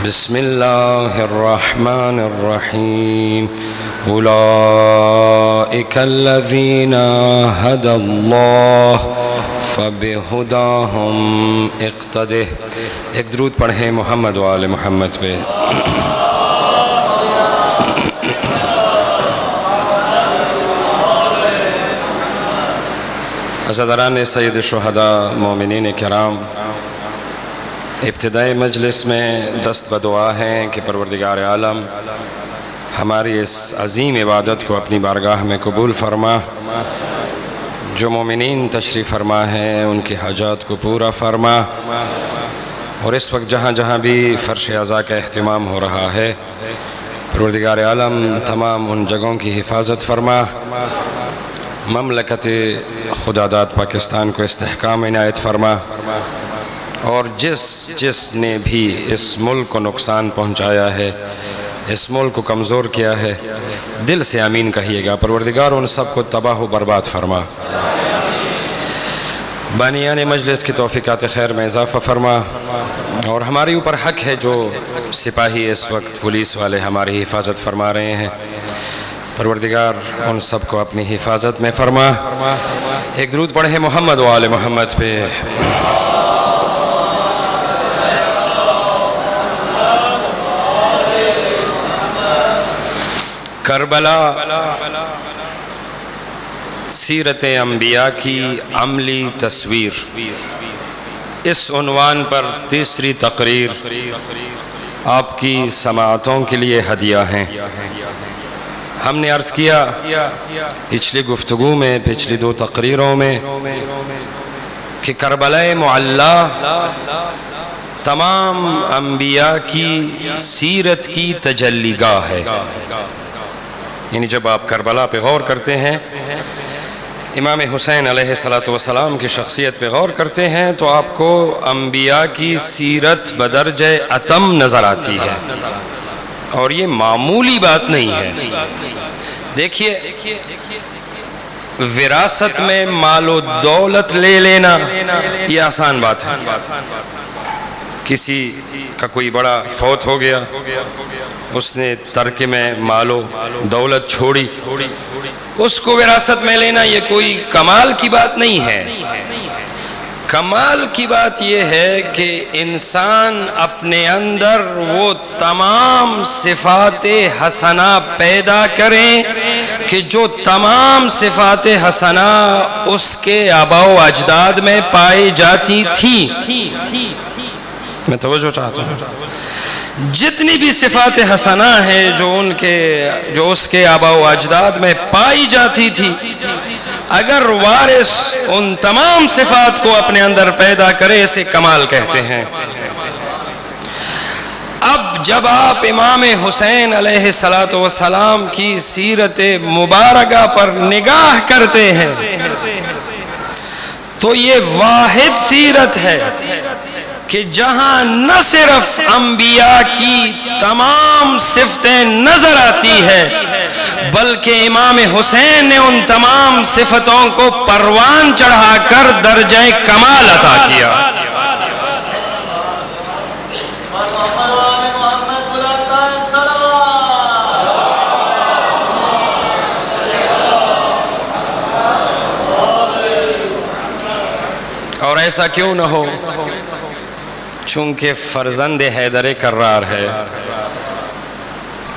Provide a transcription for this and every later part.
بسم اللہ الرحمن الرحیم اولئک الذین ھدی اللہ فبہداہم اقتدہ۔ ایک درود پڑھیں محمد و آل محمد پہ۔ عزاداران سید الشہداء مومنین کرام، ابتدائی مجلس میں دست بدعا ہیں کہ پروردگار عالم ہماری اس عظیم عبادت کو اپنی بارگاہ میں قبول فرما، جو مومنین تشریف فرما ہیں ان کی حاجات کو پورا فرما، اور اس وقت جہاں جہاں بھی فرش عزا کا اہتمام ہو رہا ہے پروردگار عالم تمام ان جگہوں کی حفاظت فرما، مملکت خداداد پاکستان کو استحکام عنایت فرما، اور جس نے بھی اس ملک کو نقصان پہنچایا ہے، اس ملک کو کمزور کیا ہے، دل سے آمین کہیے گا۔ پروردگار ان سب کو تباہ و برباد فرما، بانیان مجلس کی توفیقات خیر میں اضافہ فرما، اور ہمارے اوپر حق ہے جو سپاہی اس وقت پولیس والے ہماری حفاظت فرما رہے ہیں، پروردگار ان سب کو اپنی حفاظت میں فرما۔ ایک درود پڑھیں محمد و آل محمد پہ۔ کربلا سیرت انبیاء کی عملی تصویر، اس عنوان پر تیسری تقریر آپ کی سماعتوں کے لیے ہدیہ ہیں۔ ہم نے عرض کیا پچھلی گفتگو میں، پچھلی دو تقریروں میں، کہ کربلا معلیٰ تمام انبیاء کی سیرت کی تجلی گاہ ہے۔ یعنی جب آپ کربلا پہ غور کرتے ہیں، امام حسین علیہ السلام کی شخصیت پہ غور کرتے ہیں، تو آپ کو انبیاء کی سیرت بدرجہ اتم نظر آتی ہے، اور یہ معمولی بات نہیں ہے۔ دیکھیے، وراثت میں مال و دولت لے لینا یہ آسان بات ہے۔ کسی کا کوئی بڑا فوت ہو گیا، اس نے ترکے میں مال و دولت چھوڑی، اس کو وراثت میں لینا یہ کوئی کمال کی بات نہیں ہے۔ کمال کی بات یہ ہے کہ انسان اپنے اندر وہ تمام صفات حسنہ پیدا کریں کہ جو تمام صفات حسنہ اس کے آباء و اجداد میں پائی جاتی تھی۔ میں توجہ چاہتا ہوں، جتنی بھی صفات حسنہ ہیں جو اس کے آباء و اجداد میں پائی جاتی تھی، اگر وارث ان تمام صفات کو اپنے اندر پیدا کرے اسے کمال کہتے ہیں۔ اب جب آپ امام حسین علیہ السلام کی سیرت مبارکہ پر نگاہ کرتے ہیں تو یہ واحد سیرت ہے کہ جہاں نہ صرف انبیاء کی تمام صفتیں نظر آتی ہے، بلکہ امام حسین نے ان تمام صفتوں کو پروان چڑھا کر درجہ کمال عطا کیا۔ اور ایسا کیوں نہ ہو، چونکہ فرزند حیدر کرار ہے،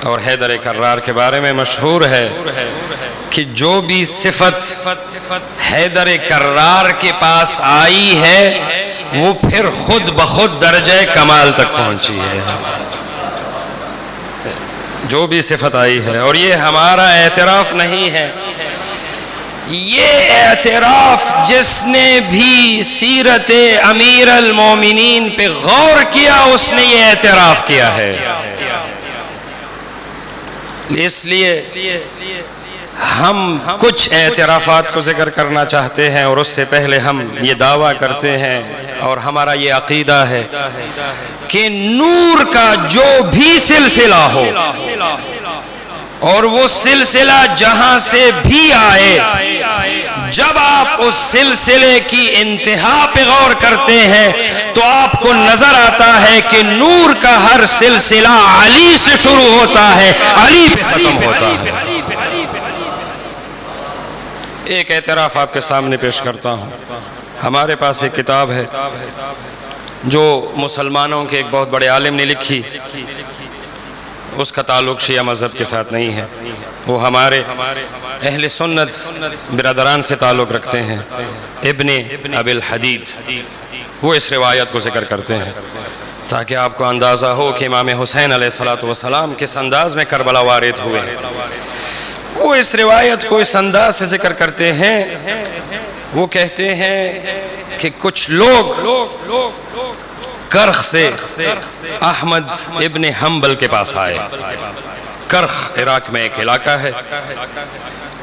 اور حیدر کرار کے بارے میں مشہور ہے کہ جو بھی صفت حیدر کرار کے پاس آئی ہے وہ پھر خود بخود درجہ کمال تک پہنچی ہے، جو بھی صفت آئی ہے۔ اور یہ ہمارا اعتراف نہیں ہے، یہ اعتراف جس نے بھی سیرت امیر المومنین پہ غور کیا اس نے یہ اعتراف کیا ہے۔ اس لیے ہم کچھ اعترافات کو ذکر کرنا چاہتے ہیں، اور اس سے پہلے ہم یہ دعویٰ کرتے ہیں اور ہمارا یہ عقیدہ ہے کہ نور کا جو بھی سلسلہ ہو، اور وہ سلسلہ جہاں سے بھی آئے، جب آپ اس سلسلے کی انتہا پہ غور کرتے ہیں تو آپ کو نظر آتا ہے کہ نور کا ہر سلسلہ علی سے شروع ہوتا ہے، علی پہ ختم ہوتا ہے۔ ایک اعتراف آپ کے سامنے پیش کرتا ہوں، ہمارے پاس ایک کتاب ہے جو مسلمانوں کے ایک بہت بڑے عالم نے لکھی، اس کا تعلق شیعہ مذہب کے ساتھ نہیں ہے، وہ ہمارے اہل سنت برادران سے تعلق رکھتے ہیں، ابن ابی الحدید، وہ اس روایت کو ذکر کرتے ہیں تاکہ آپ کو اندازہ ہو کہ امام حسین علیہ السلام کس انداز میں کربلا وارد ہوئے ہیں۔ وہ اس روایت کو اس انداز سے ذکر کرتے ہیں، وہ کہتے ہیں کہ کچھ لوگ کرخ سے احمد ابن حنبل کے پاس آئے۔ کرخ عراق میں ایک علاقہ ہے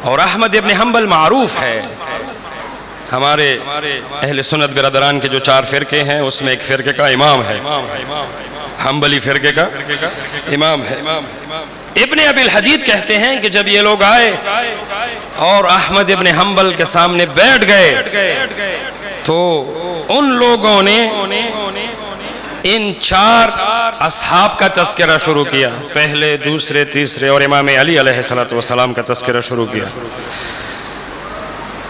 اور احمد ابن حنبل معروف ہے، ہمارے اہل سنت برادران کے جو 4 فرقے ہیں اس میں ایک فرقے کا امام ہے، حنبلی فرقے کا امام ہے۔ ابن ابی الحدید کہتے ہیں کہ جب یہ لوگ آئے اور احمد ابن حنبل کے سامنے بیٹھ گئے تو ان لوگوں نے ان 4 اصحاب کا تذکرہ شروع کیا، پہلے، دوسرے، تیسرے اور امام علی علیہ السلام کا تذکرہ شروع کیا۔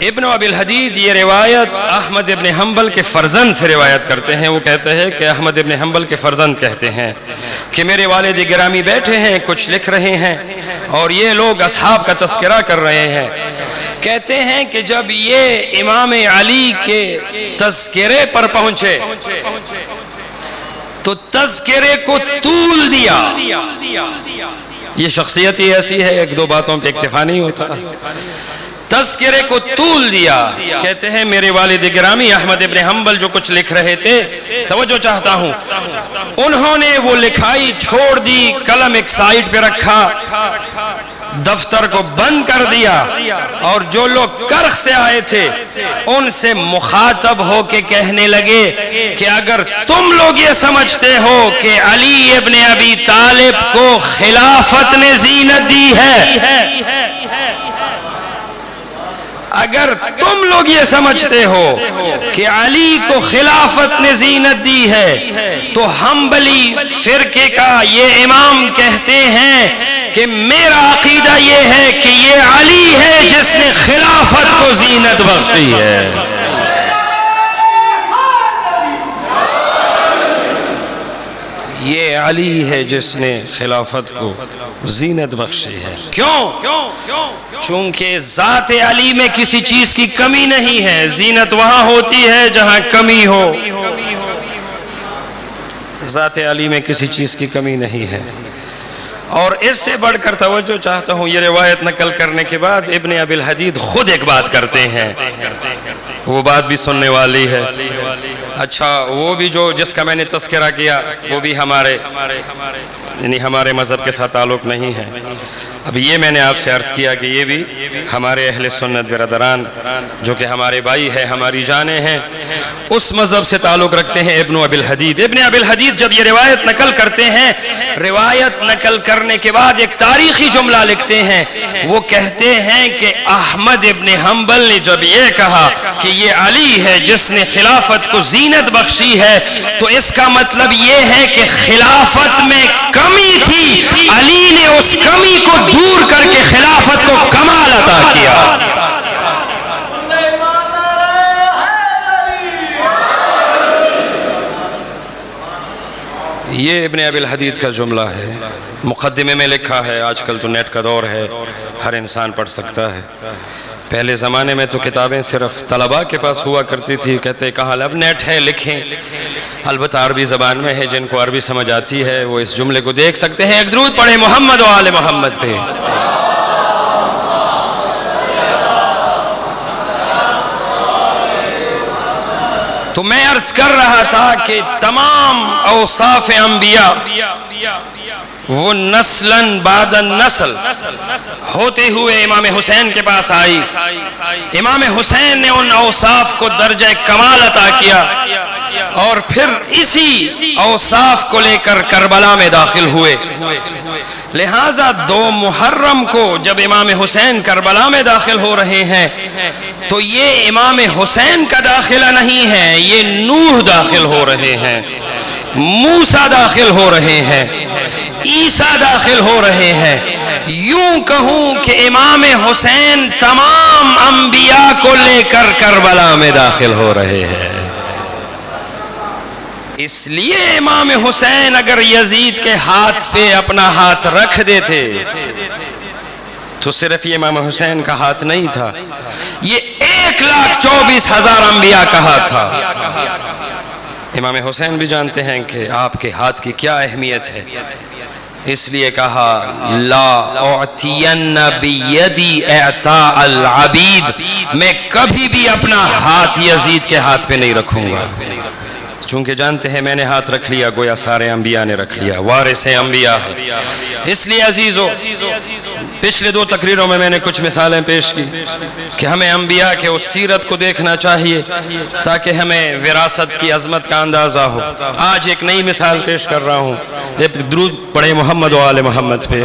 ابن ابی الحدید یہ روایت احمد ابن حنبل کے فرزند سے روایت کرتے ہیں، وہ کہتے ہیں کہ احمد ابن حنبل کے فرزند کہتے ہیں کہ میرے والد گرامی بیٹھے ہیں، کچھ لکھ رہے ہیں اور یہ لوگ اصحاب کا تذکرہ کر رہے ہیں۔ کہتے ہیں کہ جب یہ امام علی کے تذکرے پر پہنچے تو تذکرے کو طول دیا۔ یہ شخصیت ہی ایسی ہے، 1-2 باتوں پہ اکتفا نہیں ہوتا، تذکرے کو طول دیا۔ کہتے ہیں میرے والد گرامی احمد ابن حنبل جو کچھ لکھ رہے تھے، توجہ چاہتا ہوں، انہوں نے وہ لکھائی چھوڑ دی، قلم ایک سائیڈ پہ رکھا، دفتر کو بند کر دیا اور جو لوگ کرخ سے آئے تھے ان سے مخاطب ہو کے کہنے لگے کہ اگر تم لوگ یہ سمجھتے ہو کہ علی ابن ابی طالب کو خلافت نے زینت دی ہے، اگر تم لوگ یہ سمجھتے ہو کہ علی کو خلافت نے زینت دی ہے تو حنبلی فرقے کا یہ امام کہتے ہیں کہ میرا عقیدہ یہ ہے کہ یہ علی ہے جس نے خلافت کو زینت بخشی ہے۔ یہ علی ہے جس نے خلافت کو زینت بخشی ہے۔ کیوں؟ چونکہ ذات علی میں کسی چیز کی کمی نہیں ہے، زینت وہاں ہوتی ہے جہاں کمی ہو، ذات علی میں کسی چیز کی کمی نہیں ہے۔ اور اس سے بڑھ کر توجہ چاہتا ہوں، یہ روایت نقل کرنے کے بعد ابن ابی الحدید خود ایک بات کرتے ہیں، وہ بات بھی سننے والی ہے۔ اچھا، وہ بھی جو جس کا میں نے تذکرہ کیا وہ بھی ہمارے مذہب کے ساتھ تعلق نہیں ہے۔ اب یہ میں نے آپ سے عرض کیا کہ یہ بھی ہمارے اہل سنت برادران جو کہ ہمارے بھائی ہیں، ہماری جانیں ہیں، اس مذہب سے تعلق رکھتے ہیں۔ ابن ابی الحدید جب یہ روایت نقل کرتے ہیں، روایت نقل کرنے کے بعد ایک تاریخی جملہ لکھتے ہیں، وہ کہتے ہیں کہ احمد ابن حنبل نے جب یہ کہا کہ یہ علی ہے جس نے خلافت کو زینت بخشی ہے تو اس کا مطلب یہ ہے کہ خلافت میں کمی تھی، علی نے اس کمی کو دور کر کے خلافت کو کمال عطا کیا۔ یہ ابن ابی الحدید کا جملہ ہے، مقدمے میں لکھا ہے، آج کل تو نیٹ کا دور ہے، ہر انسان پڑھ سکتا ہے۔ پہلے زمانے میں تو کتابیں صرف طلباء کے پاس ہوا کرتی تھی، کہتے کہاں اب نیٹ ہے لکھیں، البتہ عربی زبان میں ہے، جن کو عربی سمجھ آتی ہے وہ اس جملے کو دیکھ سکتے ہیں۔ ایک درود پڑھیں محمد و آل محمد پہ۔ تو میں عرض کر رہا تھا کہ تمام اوصاف انبیاء وہ نسلاً بعد نسل ہوتے ہوئے امام حسین کے پاس آئی، امام حسین نے ان اوصاف کو درجہ کمال عطا کیا۔ اور پھر اسی اوصاف کو لے کر کربلا میں داخل ہوئے. لہٰذا 2 محرم کو جب امام حسین کربلا میں داخل ہو رہے ہیں تو یہ امام حسین کا داخلہ نہیں ہے، یہ نوح داخل ہو رہے ہیں، موسیٰ داخل ہو رہے ہیں، عیسیٰ داخل ہو رہے ہیں. یوں کہوں کہ امام حسین تمام انبیاء کو لے کر کربلا میں داخل ہو رہے ہیں. اس لیے امام حسین اگر یزید کے ہاتھ پہ اپنا ہاتھ رکھ دیتے تو صرف یہ امام حسین کا ہاتھ نہیں تھا، یہ 1,24,000 انبیاء کا ہاتھ تھا. امام حسین بھی جانتے ہیں کہ آپ کے ہاتھ کی کیا اہمیت ہے، اس لیے کہا لا اعطین بیدی اعطاء العبید، میں کبھی بھی اپنا ہاتھ یزید کے ہاتھ پہ نہیں رکھوں گا. چونکہ جانتے ہیں میں نے ہاتھ رکھ لیا گویا سارے انبیاء نے رکھ لیا، وارث انبیاء ہے. اس لیے عزیزو پچھلے 2 تقریروں میں نے کچھ مثالیں پیش کی کہ ہمیں انبیاء کے اس سیرت کو دیکھنا چاہیے تاکہ ہمیں وراثت کی عظمت کا اندازہ ہو. آج ایک نئی مثال پیش کر رہا ہوں، درود پڑھے محمد و آل محمد پہ.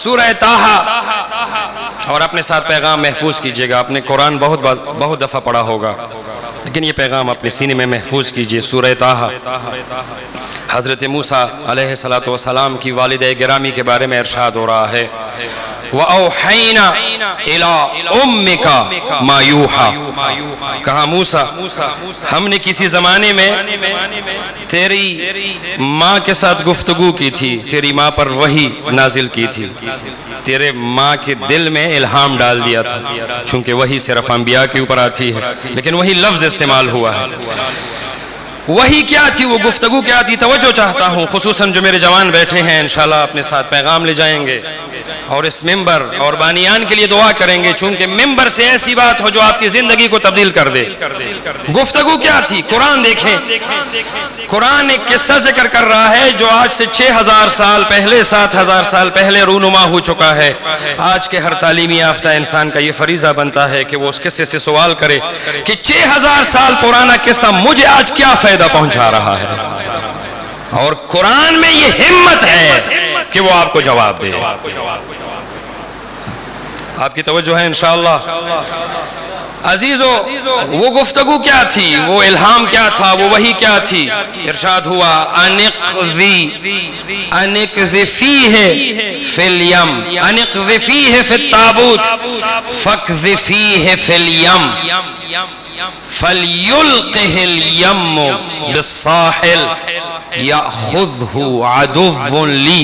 سورہ طٰہٰ، اور اپنے ساتھ پیغام محفوظ کیجئے گا. آپ نے قرآن بہت دفعہ پڑھا ہوگا لیکن یہ پیغام اپنے سینے میں محفوظ کیجئے. سورہ طٰہٰ، حضرت موسیٰ علیہ السلام کی والدہ گرامی کے بارے میں ارشاد ہو رہا ہے وَأَوْحَيْنَا إِلَىٰ أُمِّكَ مَا يُوحَىٰ. کہا موسیٰ ہم نے کسی زمانے میں تیری ماں کے ساتھ گفتگو کی تھی، تیری ماں پر وحی نازل کی تھی، تیرے ماں کے دل میں الہام ڈال دیا تھا. چونکہ وحی صرف انبیاء کے اوپر آتی ہے لیکن وہی لفظ استعمال ہوا ہے. وہی کیا تھی، وہ گفتگو کیا تھی؟ توجہ چاہتا ہوں خصوصاً جو میرے جوان بیٹھے ہیں انشاءاللہ اپنے ساتھ پیغام لے جائیں گے اور اس ممبر اور بانیان کے لیے دعا کریں گے، چونکہ ممبر سے ایسی بات ہو جو آپ کی زندگی کو تبدیل کر دے. گفتگو کیا تھی؟ قرآن دیکھیں. قرآن ایک قصہ ذکر کر رہا ہے جو آج سے 6,000 سال پہلے 7,000 سال پہلے رونما ہو چکا ہے. آج کے ہر تعلیمی یافتہ انسان کا یہ فریضہ بنتا ہے کہ وہ اس قصے سے سوال کرے کہ 6,000 سال پرانا قصہ مجھے آج کیا فائدہ پہنچا رہا ہے. اور قرآن میں یہ ہمت ہے کہ وہ آپ کو جواب دے. آپ کی توجہ ہے انشاءاللہ. عزیزو وہ گفتگو کیا تھی، وہ الہام کیا تھا، وہ وحی کیا تھی؟ ارشاد ہوا انقذفیہ فی الیم، انقذفیہ فی التابوت فاقذفیہ فی الیم فلیلقہ الیم بالساحل یأخذہ عدو لی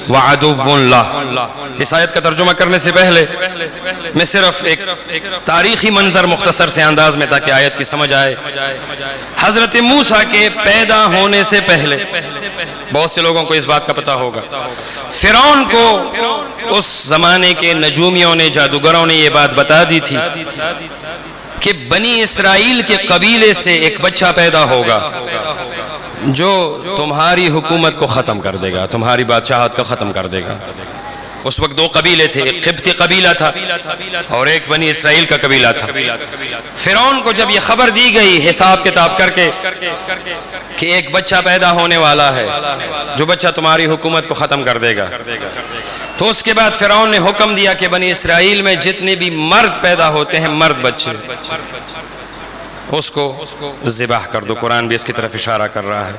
وعدو لہ. اس آیت کا ترجمہ کرنے سے پہلے میں صرف ایک تاریخی منظر مختصر سے انداز میں تاکہ آیت کی سمجھ آئے. حضرت موسیٰ کے پیدا ہونے سے پہلے بہت سے لوگوں کو اس بات کا پتہ ہوگا، فرعون کو اس زمانے کے نجومیوں نے، جادوگروں نے یہ بات بتا دی تھی کہ بنی اسرائیل کے قبیلے سے ایک بچہ پیدا ہوگا جو تمہاری حکومت کو ختم کر دے گا، تمہاری بادشاہت کو ختم کر دے گا. اس وقت 2 قبیلے تھے، ایک قبطی قبیلہ تھا اور ایک بنی اسرائیل کا قبیلہ تھا. فرعون کو جب یہ خبر دی گئی حساب کتاب کر کے کہ ایک بچہ پیدا ہونے والا ہے جو بچہ تمہاری حکومت کو ختم کر دے گا، تو اس کے بعد فرعون نے حکم دیا کہ بنی اسرائیل میں جتنے بھی مرد پیدا ہوتے ہیں، مرد بچے، اس کو ذبح کر دو. قرآن بھی اس کی طرف اشارہ کر رہا ہے.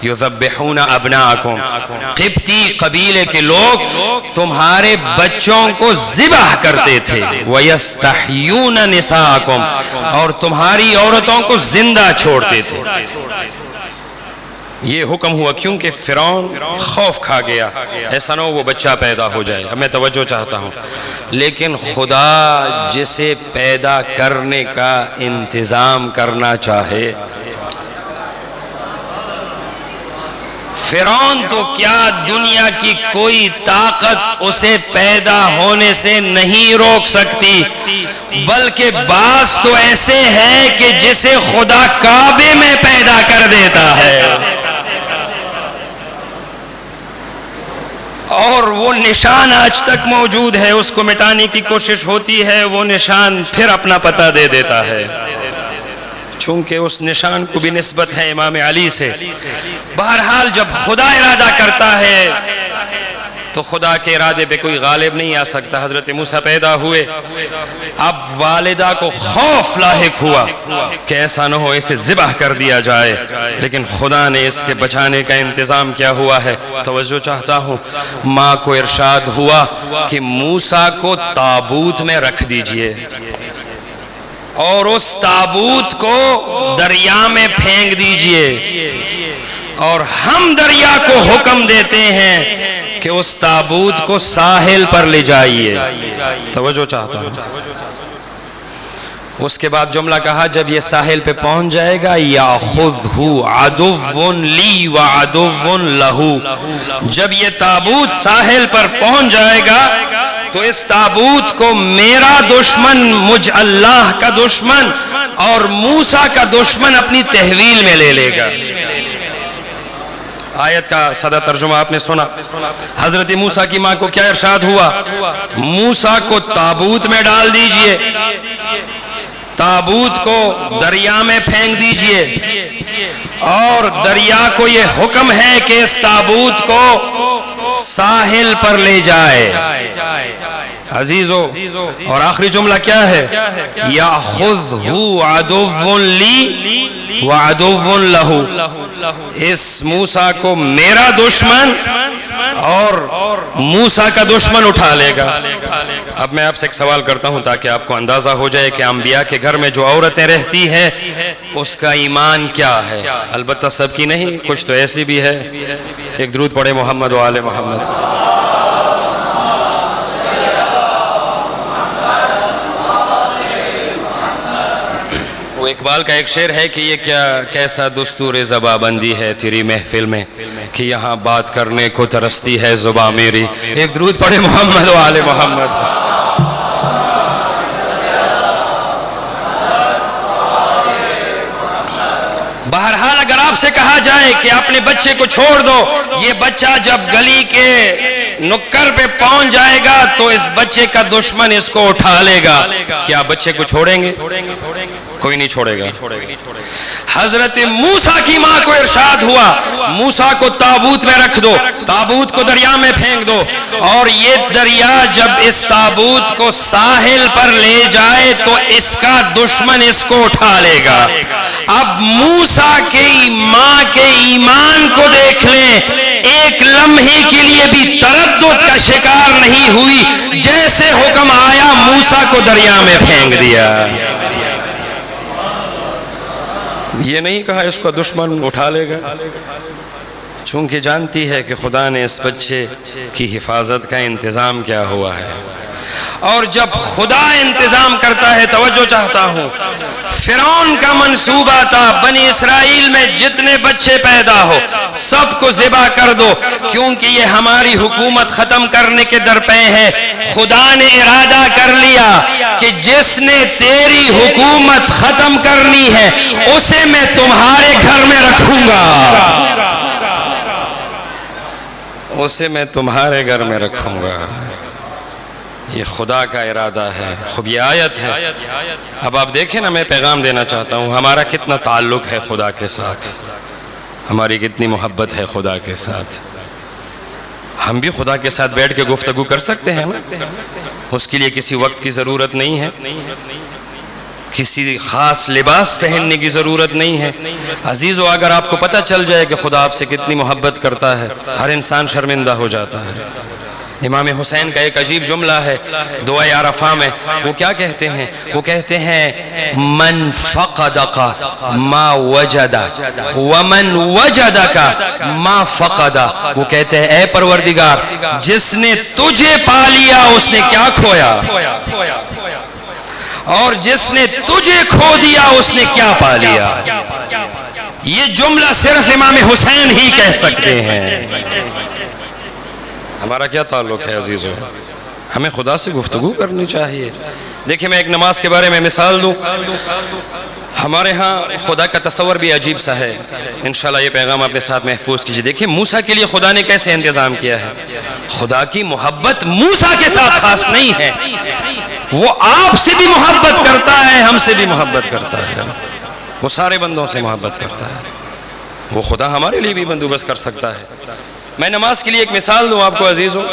یذبحون ابناءکم، قبطی قبیلے کے لوگ تمہارے بچوں کو ذبح کرتے تھے. ویستحیون نساءکم، اور تمہاری عورتوں کو زندہ چھوڑتے تھے. یہ حکم ہوا کیونکہ فرعون خوف کھا گیا ایسا نہ ہو وہ بچہ پیدا ہو جائے. اب میں توجہ چاہتا ہوں، لیکن خدا جسے پیدا کرنے کا انتظام کرنا چاہے، فرعون تو کیا دنیا کی کوئی طاقت اسے پیدا ہونے سے نہیں روک سکتی، بلکہ بعض تو ایسے ہیں کہ جسے خدا کعبے میں پیدا کر دیتا ہے اور وہ نشان آج تک موجود ہے، اس کو مٹانے کی کوشش ہوتی ہے، وہ نشان پھر اپنا پتہ دے دیتا ہے، چونکہ اس نشان کو بھی نسبت ہے امام علی سے۔ بہرحال جب خدا ارادہ کرتا ہے تو خدا کے ارادے پہ کوئی غالب نہیں آ سکتا۔ حضرت موسیٰ پیدا ہوئے، اب والدہ کو خوف لاحق ہوا کہ ایسا نہ ہو اسے ذبح کر دیا جائے، لیکن خدا نے اس کے بچانے کا انتظام کیا ہوا ہے۔ توجہ چاہتا ہوں، ماں کو ارشاد ہوا کہ موسیٰ کو تابوت میں رکھ دیجئے اور اس تابوت کو دریا میں پھینک دیجئے، اور ہم دریا کو حکم دیتے ہیں کہ اس تابوت کو ساحل پر لے جائیے۔ توجہ چاہتا ہوں، اس کے بعد جملہ کہا جب یہ ساحل پہ پہنچ جائے گا، یاخذہ عدو لی وعدو لہ، جب یہ تابوت ساحل پر پہنچ جائے گا تو اس تابوت کو میرا دشمن، مجھ اللہ کا دشمن اور موسیٰ کا دشمن اپنی تحویل میں لے لے گا۔ آیت کا سادہ ترجمہ آپ نے سنا۔ حضرت موسیٰ کی ماں کو کیا ارشاد ہوا؟ موسیٰ کو تابوت میں ڈال دیجئے، تابوت کو دریا میں پھینک دیجئے، اور دریا کو یہ حکم ہے کہ اس تابوت کو ساحل پر لے جائے۔ عزیزو، اور آخری جملہ کیا ہے؟ یاخذہ عدو لی وعدو لہ، اس موسیٰ کو میرا دشمن اور موسیٰ کا دشمن اٹھا لے گا۔ اب میں آپ سے ایک سوال کرتا ہوں تاکہ آپ کو اندازہ ہو جائے کہ انبیاء کے گھر میں جو عورتیں رہتی ہیں اس کا ایمان کیا ہے۔ البتہ سب کی نہیں، کچھ تو ایسی بھی ہے۔ ایک درود پڑھے محمد و آل محمد۔ اقبال کا ایک شعر ہے کہ یہ کیسا دستور زباں بندی ہے تیری محفل میں کہ یہاں بات کرنے کو ترستی ہے زباں میری۔ ایک درود پڑھے محمد و آل محمد۔ بہرحال اگر آپ سے کہا جائے کہ اپنے بچے کو چھوڑ دو، یہ بچہ جب گلی کے نکر پہ پہنچ جائے گا تو اس بچے کا دشمن اس کو اٹھا لے گا، کیا بچے کو چھوڑیں گے؟ کوئی نہیں چھوڑے گا۔ حضرت موسیٰ کی ماں کو ارشاد ہوا موسیٰ کو تابوت میں رکھ دو، تابوت کو دریا میں پھینک دو، اور یہ دریا جب اس تابوت کو ساحل پر لے جائے تو اس کا دشمن اس کو اٹھا لے گا۔ اب موسیٰ کی ماں کے ایمان کو دیکھ لیں، ایک لمحے کے لیے بھی تردد کا شکار نہیں ہوئی، جیسے حکم آیا موسیٰ کو دریا میں پھینک دیا۔ یہ نہیں کہا اس کو دشمن اٹھا لے گا، چونکہ جانتی ہے کہ خدا نے اس بچے کی حفاظت کا انتظام کیا ہوا ہے۔ اور جب خدا انتظام کرتا ہے، توجہ چاہتا ہوں، فرعون کا منصوبہ تھا بنی اسرائیل میں جتنے بچے پیدا ہو سب کو ذبح کر دو، کیونکہ یہ ہماری حکومت ختم کرنے کے درپے ہے۔ خدا نے ارادہ کر لیا کہ جس نے تیری حکومت ختم کرنی ہے اسے میں تمہارے گھر میں رکھوں گا، اسے میں تمہارے گھر میں رکھوں گا۔ یہ خدا کا ارادہ ہے۔ خوب یہ آیت ہے۔ اب آپ دیکھیں نا، میں پیغام دینا چاہتا ہوں، ہمارا کتنا تعلق ہے خدا کے ساتھ، ہماری کتنی محبت ہے خدا کے ساتھ۔ ہم بھی خدا کے ساتھ بیٹھ کے گفتگو کر سکتے ہیں نا، اس کے لیے کسی وقت کی ضرورت نہیں ہے، کسی خاص لباس پہننے کی ضرورت نہیں ہے۔ عزیزو، اگر آپ کو پتہ چل جائے کہ خدا آپ سے کتنی محبت کرتا ہے، ہر انسان شرمندہ ہو جاتا ہے۔ امام حسین کا ایک عجیب جملہ ہے دعائے عرفہ میں، وہ کیا کہتے ہیں؟ وہ کہتے ہیں من فقدک ما وجد ومن وجدک ما فقد۔ وہ کہتے ہیں اے پروردگار، جس نے تجھے پا لیا اس نے کیا کھویا، اور جس نے تجھے کھو دیا اس نے کیا پا لیا۔ یہ جملہ صرف امام حسین ہی کہہ سکتے ہیں۔ ہمارا کیا تعلق ہے عزیزو؟ ہمیں خدا سے گفتگو کرنی چاہیے. دیکھیں میں ایک نماز کے بارے میں مثال دوں. ہمارے ہاں خدا کا تصور بھی عجیب سا ہے. انشاءاللہ یہ پیغام اپنے ساتھ محفوظ کیجیے. دیکھیں موسیٰ کے لیے خدا نے کیسے انتظام کیا ہے. خدا کی محبت موسیٰ کے ساتھ خاص نہیں ہے, وہ آپ سے بھی محبت کرتا ہے, ہم سے بھی محبت کرتا ہے, وہ سارے بندوں سے محبت کرتا ہے. وہ خدا ہمارے لیے بھی بندوبست کر سکتا ہے. میں نماز کے لیے ایک مثال دوں آپ کو عزیزوں.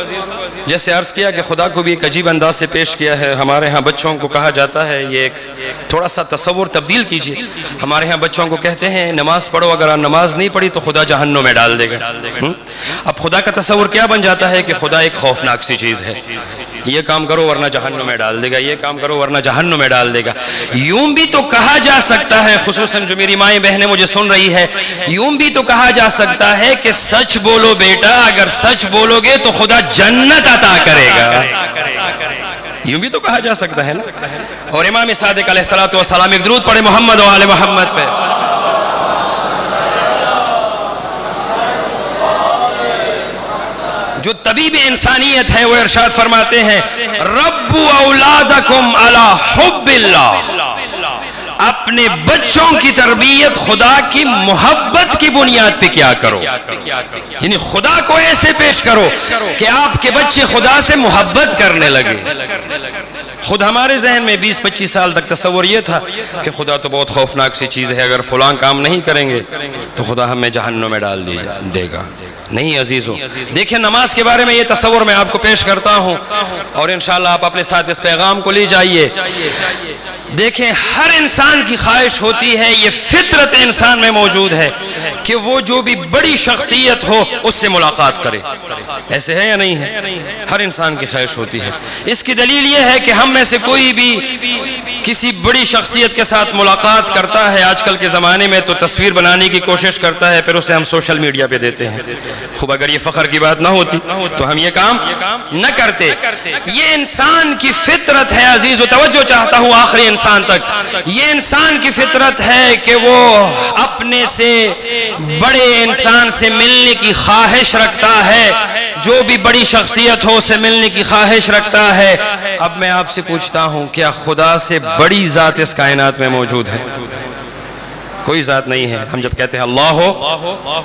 جیسے عرض کیا کہ خدا کو بھی ایک عجیب انداز سے پیش کیا ہے. ہمارے ہاں بچوں کو کہا جاتا ہے, یہ ایک تھوڑا سا تصور تبدیل کیجئے. ہمارے ہاں بچوں کو کہتے ہیں نماز پڑھو, اگر آپ نماز نہیں پڑھی تو خدا جہنم میں ڈال دے گا. اب خدا کا تصور کیا بن جاتا ہے کہ خدا ایک خوفناک سی چیز ہے, یہ کام کرو ورنہ جہنم میں ڈال دے گا, یہ کام کرو ورنہ جہنم میں ڈال دے گا. یوں بھی تو کہا جا سکتا ہے, خصوصاً جو میری مائیں بہنیں مجھے سن رہی ہے, یوں بھی تو کہا جا سکتا ہے کہ سچ بولو بیٹا, اگر سچ بولو گے تو خدا جنت عطا کرے گا. یوں بھی تو کہا جا سکتا ہے نا. اور امام صادق علیہ السلام ایک درود پڑھے محمد و آل محمد پہ. جو طبیب انسانیت ہے وہ ارشاد فرماتے ہیں ربو اولادکم علی حب اللہ, اپنے بچوں کی تربیت خدا کی محبت کی بنیاد پہ کیا کرو. یعنی خدا کو ایسے پیش کرو کہ آپ کے بچے خدا سے محبت کرنے لگے. خود ہمارے ذہن میں 20-25 سال تک تصور یہ تھا کہ خدا تو بہت خوفناک سی چیز ہے, اگر فلاں کام نہیں کریں گے تو خدا ہمیں جہنم میں ڈال دے گا. نہیں عزیزوں, دیکھیں نماز کے بارے میں یہ تصور میں آپ کو پیش کرتا ہوں, اور انشاءاللہ آپ اپنے ساتھ اس پیغام کو لے جائیے. دیکھیں ہر انسان کی خواہش ہوتی ہے, یہ فطرت انسان میں موجود ہے کہ وہ جو بھی بڑی شخصیت ہو اس سے ملاقات کرے. ایسے ہے یا نہیں ہے؟ ہر انسان کی خواہش ہوتی ہے. اس کی دلیل یہ ہے کہ ہم میں سے کوئی بھی کسی بڑی شخصیت کے ساتھ ملاقات کرتا ہے, آج کل کے زمانے میں تو تصویر بنانے کی کوشش کرتا ہے, پھر اسے ہم سوشل میڈیا پہ دیتے ہیں. خوب اگر یہ فخر کی بات نہ ہوتی تو ہم یہ کام نہ کرتے. یہ انسان کی فطرت ہے عزیزو, توجہ چاہتا ہوں آخری انسان تک. یہ انسان کی فطرت ہے کہ وہ اپنے سے بڑے انسان سے ملنے کی خواہش رکھتا ہے, جو بھی بڑی شخصیت ہو سے ملنے کی خواہش رکھتا ہے. اب میں آپ سے پوچھتا ہوں کیا خدا سے بڑی ذات اس کائنات میں موجود ہے؟ کوئی ذات نہیں ہے. ہم جب کہتے ہیں اللہ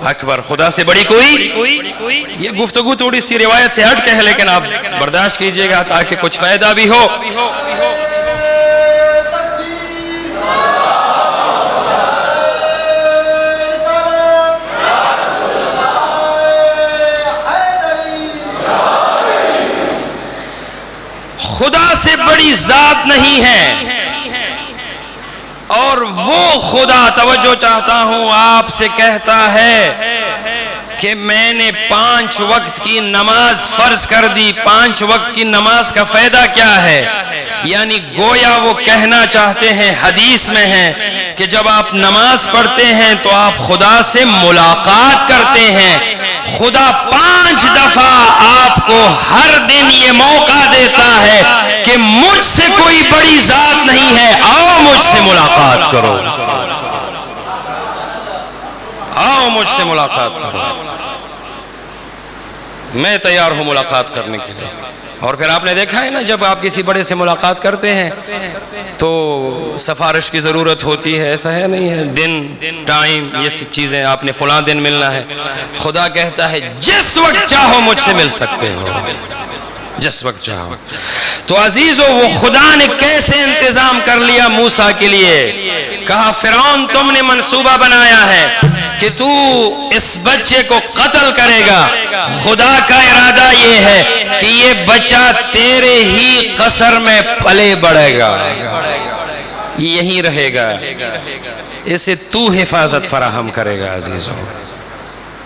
اکبر, خدا سے بڑی کوئی, یہ گفتگو تھوڑی سی روایت سے ہٹ کے ہے, لیکن آپ برداشت کیجئے گا تاکہ کچھ فائدہ بھی ہو. خدا سے بڑی ذات نہیں ہے, اور وہ خدا, توجہ چاہتا ہوں آپ سے, کہتا ہے کہ میں نے 5 وقت کی نماز فرض کر دی. 5 وقت کی نماز کا فائدہ کیا ہے؟ یعنی گویا وہ کہنا چاہتے ہیں, حدیث میں ہے کہ جب آپ نماز پڑھتے ہیں تو آپ خدا سے ملاقات کرتے ہیں. خدا 5 دفعہ آپ کو ہر دن یہ موقع دیتا ہے کہ مجھ سے کوئی بڑی ذات نہیں ہے, آؤ مجھ سے ملاقات کرو, آؤ مجھ سے ملاقات کرو. میں تیار ہوں ملاقات کرنے کے لیے. اور پھر آپ نے دیکھا ہے نا, جب آپ کسی بڑے سے ملاقات کرتے ہیں تو سفارش کی ضرورت ہوتی ہے, ایسا ہے نہیں ہے, دن ٹائم یہ سب چیزیں, آپ نے فلاں دن ملنا ہے. خدا کہتا ہے جس وقت چاہو مجھ سے مل سکتے ہو, جس وقت چاہو. تو عزیزو وہ خدا نے کیسے انتظام کر لیا موسیٰ کے لیے. کہا فرعون تم نے منصوبہ بنایا ہے کہ تو اس بچے کو قتل کرے گا. خدا کا ارادہ یہ ہے کہ یہ بچہ تیرے ہی قصر میں پلے بڑھے گا, یہی رہے گا, اسے تو حفاظت فراہم کرے گا عزیزو.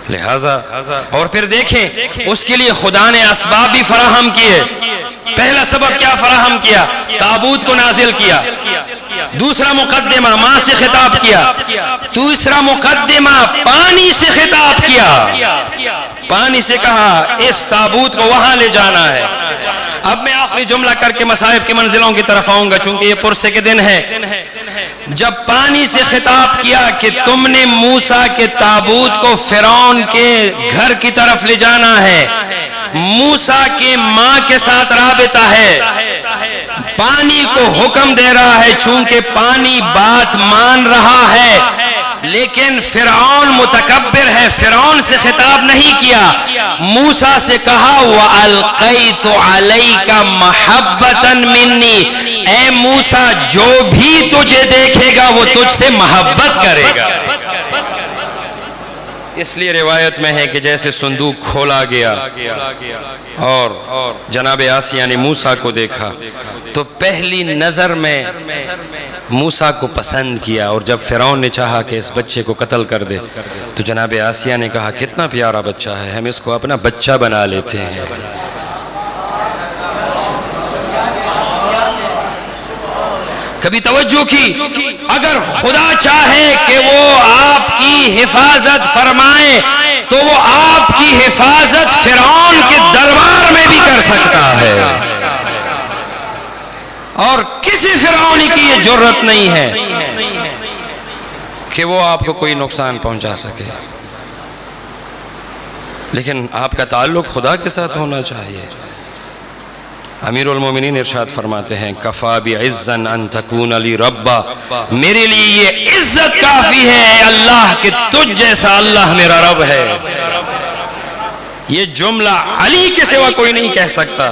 لہذا اور پھر دیکھیں اس کے لیے خدا نے اسباب بھی فراہم کیے. پہلا سبب کیا فراہم کیا؟ تابوت کو نازل کیا. دوسرا مقدمہ ماں سے خطاب کیا. تیسرا مقدمہ پانی سے خطاب کیا. پانی سے کہا اس تابوت کو وہاں لے جانا ہے. اب میں آخری جملہ کر کے مصائب کی منزلوں کی طرف آؤں گا, چونکہ یہ پرسے کے دن ہے. جب پانی سے خطاب کیا کہ تم نے موسیٰ کے تابوت کو فرعون کے گھر کی طرف لے جانا ہے, موسیٰ کے ماں کے ساتھ رابطہ ہے، پانی کو حکم دے رہا ہے چونکہ پانی بات مان رہا ہے، لیکن فرعون متکبر ہے، فرعون سے خطاب نہیں کیا، موسیٰ سے کہا وَأَلْقَيْتُ عَلَيْكَ مَحَبَّةً مِّنِّي، اے موسیٰ جو بھی تجھے دیکھے گا وہ تجھ سے محبت کرے گا۔ اس لیے روایت میں ہے کہ جیسے صندوق کھولا گیا اور جناب آسیہ نے موسیٰ کو دیکھا تو پہلی نظر میں موسیٰ کو پسند کیا، اور جب فرعون نے چاہا کہ اس بچے کو قتل کر دے تو جناب آسیہ نے کہا کتنا پیارا بچہ ہے، ہم اس کو اپنا بچہ بنا لیتے ہیں۔ کبھی توجہ کی، اگر خدا چاہے کہ وہ آپ کی حفاظت فرمائے تو وہ آپ کی حفاظت فرعون کے دربار میں بھی کر سکتا ہے، اور کسی فرعونی کی یہ جرت نہیں ہے کہ وہ آپ کو کوئی نقصان پہنچا سکے، لیکن آپ کا تعلق خدا کے ساتھ ہونا چاہیے۔ امیر المومنین ارشاد فرماتے ہیں کفا بعزا ان تکون لی ربا، میرے لیے یہ عزت کافی ہے اے اللہ کہ تجھ جیسا اللہ میرا رب ہے۔ یہ جملہ علی کے سوا کوئی نہیں کہہ سکتا۔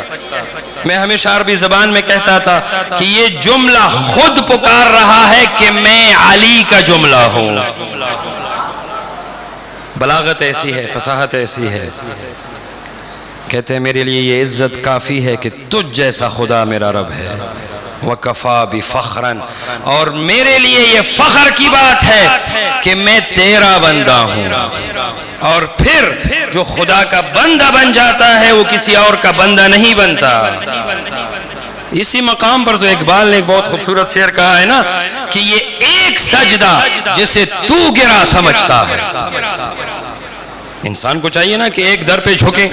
میں ہمیشہ عربی زبان میں کہتا تھا کہ یہ جملہ خود پکار رہا ہے کہ میں علی کا جملہ ہوں۔ بلاغت ایسی ہے، فصاحت ایسی ہے، کہتے ہیں میرے لیے یہ عزت کافی ہے کہ تجھ جیسا خدا میرا رب ہے، وَكَفَى بِفَخْرًا، اور میرے لیے یہ فخر کی بات ہے کہ میں تیرا بندہ ہوں، اور پھر جو خدا کا بندہ بن جاتا ہے وہ کسی اور کا بندہ نہیں بنتا۔ اسی مقام پر تو اقبال نے ایک بہت خوبصورت شعر کہا ہے نا کہ یہ ایک سجدہ جسے تو گرا سمجھتا ہے۔ انسان کو چاہیے نا کہ ایک در پہ جھکیں،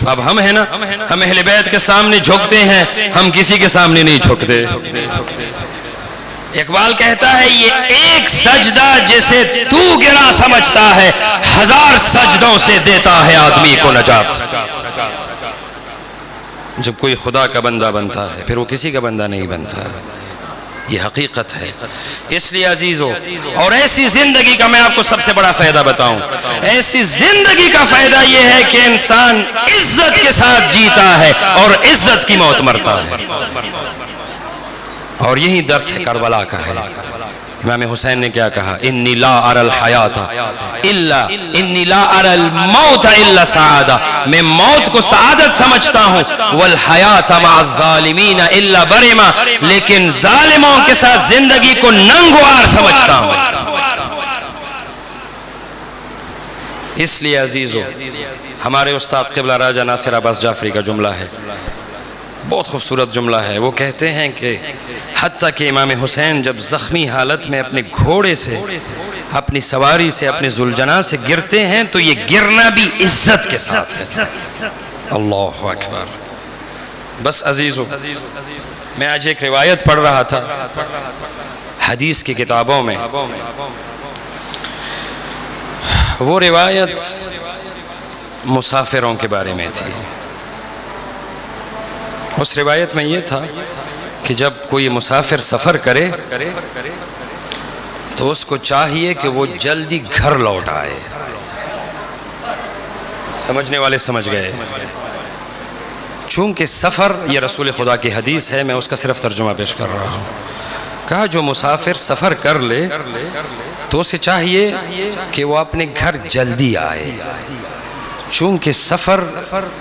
اب ہم ہیں نا، ہم اہل بیت کے سامنے جھکتے ہیں، ہم کسی کے سامنے نہیں جھکتے۔ اقبال کہتا ہے یہ ایک سجدہ جسے تو گرا سمجھتا ہے، ہزار سجدوں سے دیتا ہے آدمی کو نجات۔ جب کوئی خدا کا بندہ بنتا ہے پھر وہ کسی کا بندہ نہیں بنتا، یہ حقیقت ہے۔ اس لیے عزیزو، اور ایسی زندگی کا میں آپ کو سب سے بڑا فائدہ بتاؤں، ایسی زندگی کا فائدہ یہ ہے کہ انسان عزت کے ساتھ جیتا ہے اور عزت کی موت مرتا ہے، اور یہی درس ہے کربلا کا ہے۔ امام حسین نے کیا کہا؟ انی لا اری الحیات الا انی لا اری الموت الا سعادہ، میں موت کو سعادت سمجھتا ہوں، والحیات مع الظالمین الا برما، لیکن ظالموں کے ساتھ زندگی کو ننگوار سمجھتا ہوں۔ اس لیے عزیزو، ہمارے استاد قبلہ راجہ ناصر عباس جعفری کا جملہ ہے، بہت خوبصورت جملہ ہے۔ وہ کہتے ہیں کہ حتیٰ کہ امام حسین جب زخمی حالت میں اپنے گھوڑے سے، اپنی سواری سے، اپنے ذوالجناح سے گرتے ہیں تو یہ گرنا بھی عزت کے ساتھ ہے۔ اللہ اکبر۔ بس عزیزو، میں آج ایک روایت پڑھ رہا تھا حدیث کی کتابوں میں، وہ روایت مسافروں کے بارے میں تھی۔ اس روایت میں یہ تھا کہ جب کوئی مسافر سفر کرے تو اس کو چاہیے کہ وہ جلدی گھر لوٹ آئے۔ سمجھنے والے سمجھ گئے، چونکہ سفر، یہ رسول خدا کی حدیث ہے، میں اس کا صرف ترجمہ پیش کر رہا ہوں۔ کہا جو مسافر سفر کر لے تو اسے چاہیے کہ وہ اپنے گھر جلدی آئے، چونکہ سفر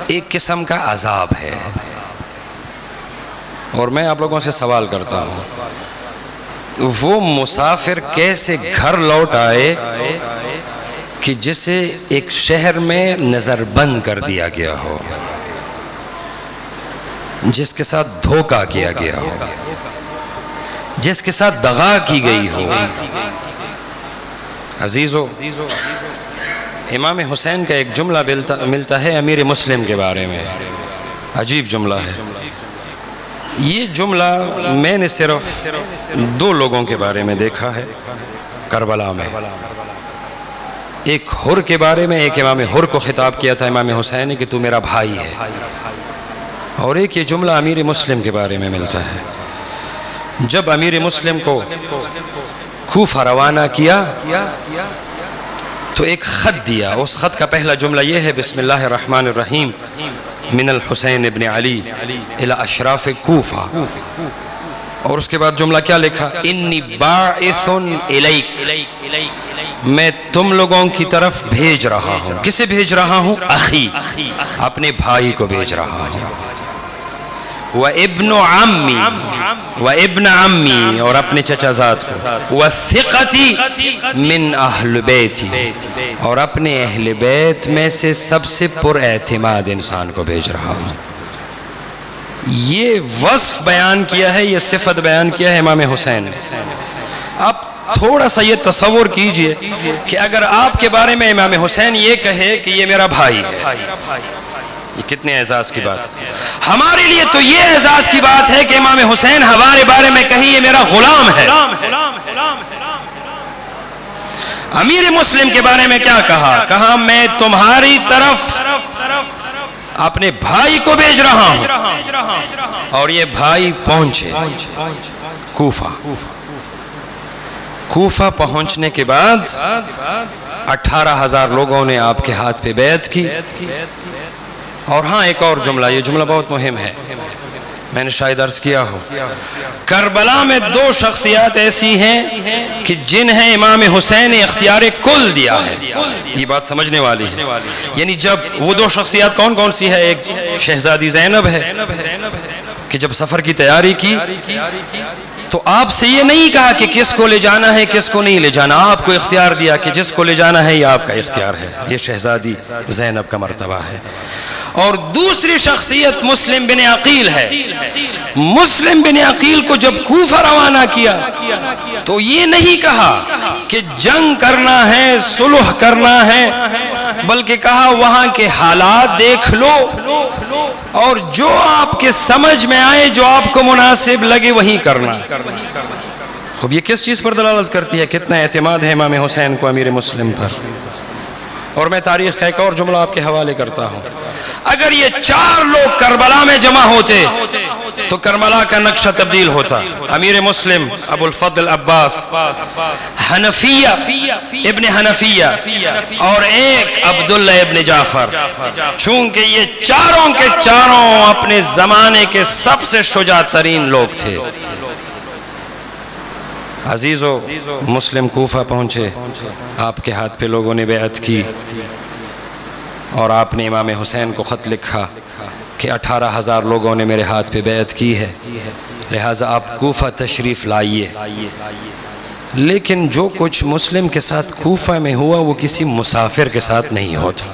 ایک قسم کا عذاب ہے۔ اور میں آپ لوگوں سے سوال کرتا ہوں، وہ مسافر کیسے گھر لوٹ آئے کہ جسے ایک شہر میں نظر بند کر دیا گیا ہو، جس کے ساتھ دھوکہ کیا گیا ہو، جس کے ساتھ دغا کی گئی ہو۔ عزیزو، امام حسین کا ایک جملہ ملتا ہے امیر مسلم کے بارے میں، عجیب جملہ ہے۔ یہ جملہ میں نے صرف 2 لوگوں کے بارے میں دیکھا ہے کربلا میں۔ ایک حر کے بارے میں ایک امام حر کو خطاب کیا تھا امام حسین نے کہ تو میرا بھائی ہے، اور ایک یہ جملہ امیر مسلم کے بارے میں ملتا ہے۔ جب امیر مسلم کو کوفہ روانہ کیا تو ایک خط دیا، اس خط کا پہلا جملہ یہ ہے بسم اللہ الرحمن الرحیم من الحسین ابن علی الی اشراف کوفہ، اور اس کے بعد جملہ کیا لکھا؟ انی باعث الیک، میں تم لوگوں کی طرف بھیج رہا ہوں۔ کسے بھیج رہا ہوں؟ اخی، اپنے بھائی کو بھیج رہا ہوں۔ وابن عمی، وابن عمی، اور اپنے چچا زاد کو، وثقتی من اہل بیتی، اور اپنے اہل بیت میں سے سب سے پر اعتماد انسان کو بھیج رہا ہوں۔ یہ وصف بیان کیا ہے، یہ صفت بیان کیا ہے امام حسین نے۔ اب تھوڑا سا یہ تصور کیجئے کہ اگر آپ کے بارے میں امام حسین یہ کہے کہ یہ میرا بھائی ہے، یہ کتنے اعزاز کی بات ہے۔ ہمارے لیے تو یہ اعزاز کی بات ہے کہ امام حسین ہمارے بارے میں کہیں یہ میرا غلام ہے۔ امیر مسلم کے بارے میں کیا کہا؟ کہا میں تمہاری طرف اپنے بھائی کو بھیج رہا ہوں، اور یہ بھائی پہنچے کوفہ۔ کوفہ پہنچنے کے بعد 18,000 لوگوں نے آپ کے ہاتھ پہ بیعت کی۔ اور ہاں ایک اور جملہ، یہ جملہ بہت مہم ہے، میں نے شاید عرض کیا ہو، کربلا میں 2 شخصیات ایسی ہیں کہ جنہیں امام حسین نے اختیار کل دیا ہے۔ یہ بات سمجھنے والی ہے، یعنی جب وہ 2 شخصیات کون کون سی ہے؟ ایک شہزادی زینب ہے کہ جب سفر کی تیاری کی تو آپ سے یہ نہیں کہا کہ کس کو لے جانا ہے کس کو نہیں لے جانا، آپ کو اختیار دیا کہ جس کو لے جانا ہے یہ آپ کا اختیار ہے۔ یہ شہزادی زینب کا مرتبہ ہے۔ اور دوسری شخصیت مسلم بن عقیل ہے۔ مسلم بن عقیل کو جب کوفہ روانہ کیا تو یہ نہیں کہا کہ جنگ کرنا ہے، صلح کرنا ہے، بلکہ کہا وہاں کے حالات دیکھ لو اور جو آپ کے سمجھ میں آئے، جو آپ کو مناسب لگے وہی کرنا۔ خب یہ کس چیز پر دلالت کرتی ہے؟ کتنا اعتماد ہے امام حسین کو امیر مسلم پر۔ اور میں تاریخ کا ایک اور جملہ آپ کے حوالے کرتا ہوں، اگر یہ 4 لوگ کربلا میں جمع ہوتے تو کربلا کا نقشہ تبدیل ہوتا۔ امیر مسلم ابو الفضل عباس، حنفیہ ابن حنفیہ، اور ایک عبداللہ ابن جعفر، چونکہ یہ چاروں کے چاروں اپنے زمانے کے سب سے شجاع ترین لوگ تھے۔ عزیزو، مسلم کوفہ پہنچے، آپ کے ہاتھ پہ لوگوں نے بیعت کی، اور آپ نے امام حسین کو خط لکھا کہ 18,000 لوگوں نے میرے ہاتھ پہ بیعت کی ہے، لہٰذا آپ کوفہ تشریف لائیے۔ لیکن جو کچھ مسلم کے ساتھ کوفہ میں ہوا وہ کسی مسافر کے ساتھ نہیں ہوتا۔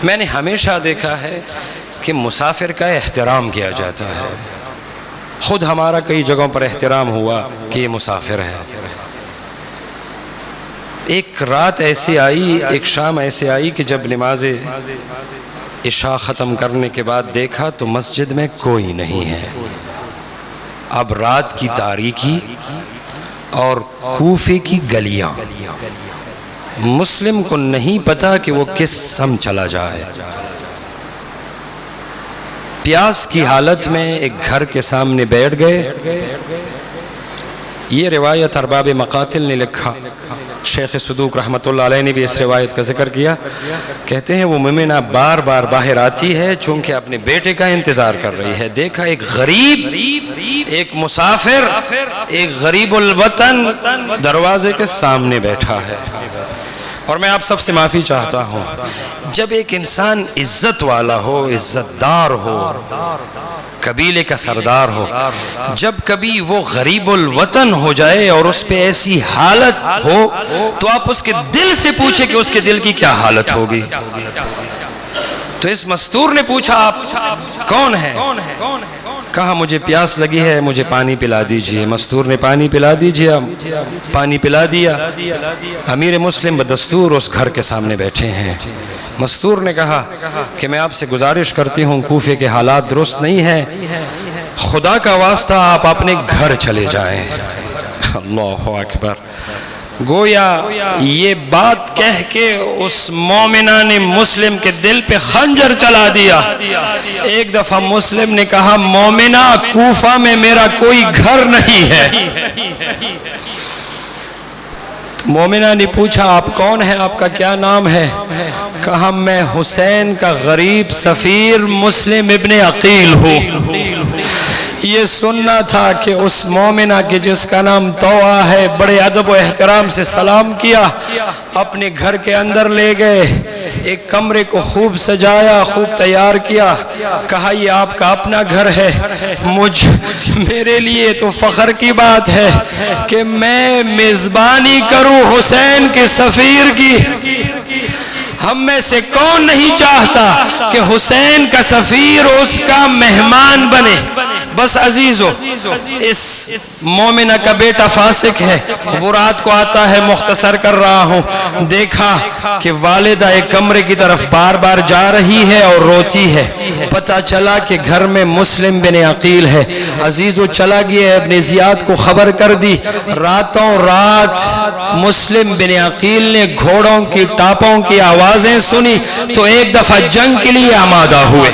میں نے ہمیشہ دیکھا ہے کہ مسافر کا احترام کیا جاتا ہے، خود ہمارا کئی جگہوں پر احترام ہوا کہ یہ مسافر ہے۔ ایک رات ایسی آئی، ایک شام ایسی آئی کہ جب نماز عشاء ختم کرنے کے بعد دیکھا تو مسجد میں کوئی نہیں ہے۔ اب رات کی تاریکی اور کوفے کی گلیاں، مسلم کو نہیں پتا کہ وہ کس سم چلا جائے۔ پیاس کی حالت میں ایک گھر کے سامنے بیٹھ گئے۔ یہ روایت ارباب مقاتل نے لکھا، شیخ صدوق رحمۃ اللہ علیہ نے بھی اس روایت کا ذکر کیا۔ کہتے ہیں وہ مومنہ بار بار باہر آتی ہے چونکہ اپنے بیٹے کا انتظار کر رہی ہے۔ دیکھا ایک غریب، ایک مسافر، ایک غریب الوطن دروازے کے سامنے بیٹھا ہے۔ اور میں آپ سب سے معافی چاہتا ہوں، جب ایک انسان عزت والا ہو، عزت دار ہو، قبیلے کا سردار ہو، جب کبھی وہ غریب الوطن ہو جائے اور اس پہ ایسی حالت ہو تو آپ اس کے دل سے پوچھیں کہ اس کے دل کی کیا حالت ہوگی۔ تو اس مستور نے پوچھا آپ کون ہیں؟ کہا مجھے پیاس لگی ہے، مجھے پانی پلا دیجئے۔ مستور نے پانی پلا دیجئے، پانی پلا دیا۔ امیر مسلم بدستور اس گھر کے سامنے بیٹھے ہیں۔ مستور نے کہا کہ میں آپ سے گزارش کرتی ہوں، کوفے کے حالات درست نہیں ہیں، خدا کا واسطہ آپ اپنے گھر چلے جائیں۔ اللہ اکبر۔ گویا یہ بات کہہ کے اس مومنہ نے مسلم کے دل پہ خنجر چلا دیا۔ ایک دفعہ مسلم نے کہا مومنہ کوفہ میں میرا کوئی گھر نہیں ہے۔ مومنہ نے پوچھا آپ کون ہیں، آپ کا کیا نام ہے؟ کہا میں حسین کا غریب سفیر مسلم ابن عقیل ہوں۔ یہ سننا تھا کہ اس مومنہ کے جس کا نام طوعہ ہے بڑے ادب و احترام سے سلام کیا، اپنے گھر کے اندر لے گئے، ایک کمرے کو خوب سجایا، خوب تیار کیا، کہا یہ آپ کا اپنا گھر ہے، میرے لیے تو فخر کی بات ہے کہ میں میزبانی کروں حسین کے سفیر کی۔ ہم میں سے کون نہیں چاہتا کہ حسین کا سفیر اس کا مہمان بنے؟ بس عزیزو، اس مومنہ کا بیٹا فاسق ہے، وہ رات کو آتا ہے، مختصر کر رہا ہوں، دیکھا کہ والدہ ایک کمرے کی طرف بار بار جا رہی ہے اور روتی ہے، پتہ چلا کہ گھر میں مسلم بن عقیل ہے۔ عزیزو چلا گیا، ابن زیاد کو خبر کر دی، راتوں رات مسلم بن عقیل نے گھوڑوں کی ٹاپوں کی آوازیں سنی تو ایک دفعہ جنگ کے لیے آمادہ ہوئے۔